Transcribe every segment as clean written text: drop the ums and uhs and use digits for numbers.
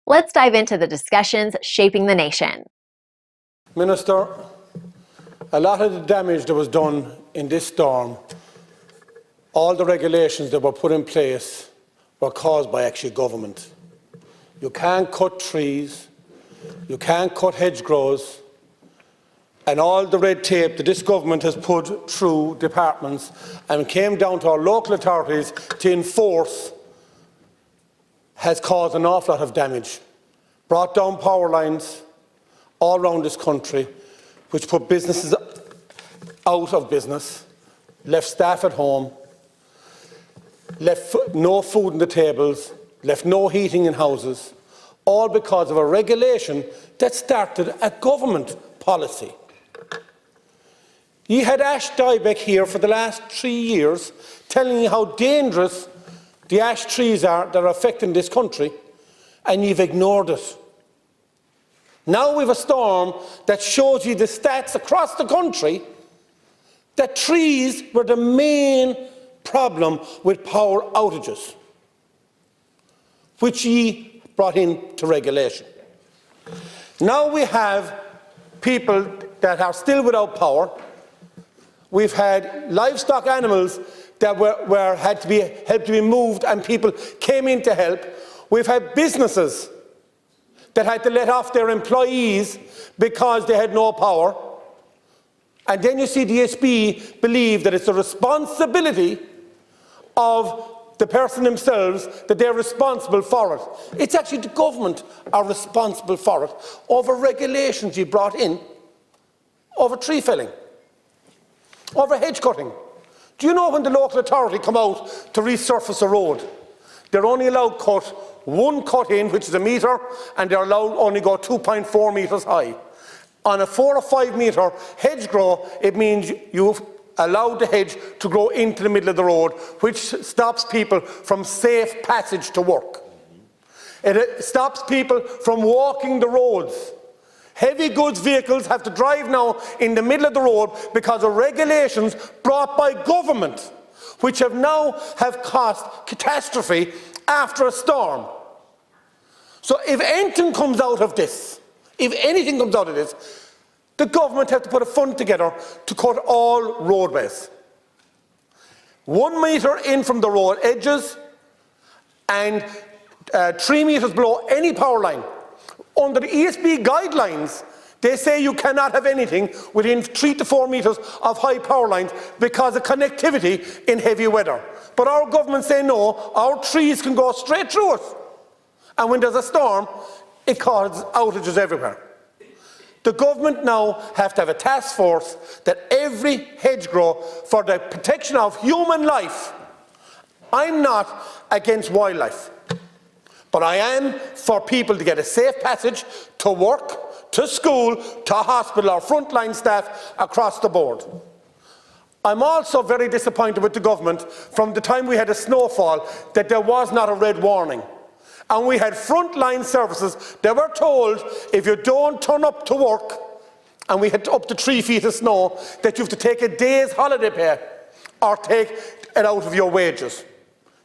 Let's dive into the discussions shaping the nation. Minister, a lot of the damage that was done in this storm, all the regulations that were put in place were caused by actually government. You can't cut trees, you can't cut hedgerows, and all the red tape that this government has put through departments and came down to our local authorities to enforce has caused an awful lot of damage. Brought down power lines all around this country, which put businesses out of business, left staff at home, left no food on the tables, left no heating in houses, all because of a regulation that started a government policy. You had Ash Diebeck here for the last 3 years telling you how dangerous the ash trees are that are affecting this country, and you've ignored it. Now we have a storm that shows you the stats across the country that trees were the main problem with power outages, which ye brought into regulation. Now we have people that are still without power. We've had livestock animals that had to be helped to be moved, and people came in to help. We've had businesses that had to let off their employees because they had no power. And then you see the SB believe that it's the responsibility of the person themselves, that they're responsible for it. It's actually the government are responsible for it over regulations you brought in, over tree felling, over hedge cutting. Do you know when the local authority come out to resurface a road, they're only allowed cut one cut in, which is a metre, and they're allowed only go 2.4 metres high. On a 4 or 5 metre hedge grow, it means you've allowed the hedge to grow into the middle of the road, which stops people from safe passage to work. It stops people from walking the roads. Heavy goods vehicles have to drive now in the middle of the road because of regulations brought by government, which have caused catastrophe after a storm. So if anything comes out of this, the government have to put a fund together to cut all roadways. 1 metre in from the road edges and 3 metres below any power line. Under the ESB guidelines, they say you cannot have anything within 3 to 4 metres of high power lines because of connectivity in heavy weather. But our government say no, our trees can go straight through it. And when there's a storm, it causes outages everywhere. The government now have to have a task force that every hedgerow for the protection of human life. I'm not against wildlife, but I am for people to get a safe passage to work, to school, to hospital, or frontline staff across the board. I'm also very disappointed with the government from the time we had a snowfall that there was not a red warning. And we had frontline services that were told if you don't turn up to work, and we had up to 3 feet of snow, that you have to take a day's holiday pay or take it out of your wages.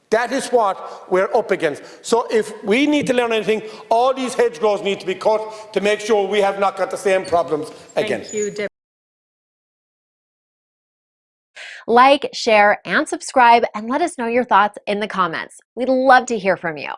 That is what we're up against. So if we need to learn anything, all these hedgerows need to be cut to make sure we have not got the same problems again. Thank you, Like, share, and subscribe, and let us know your thoughts in the comments. We'd love to hear from you.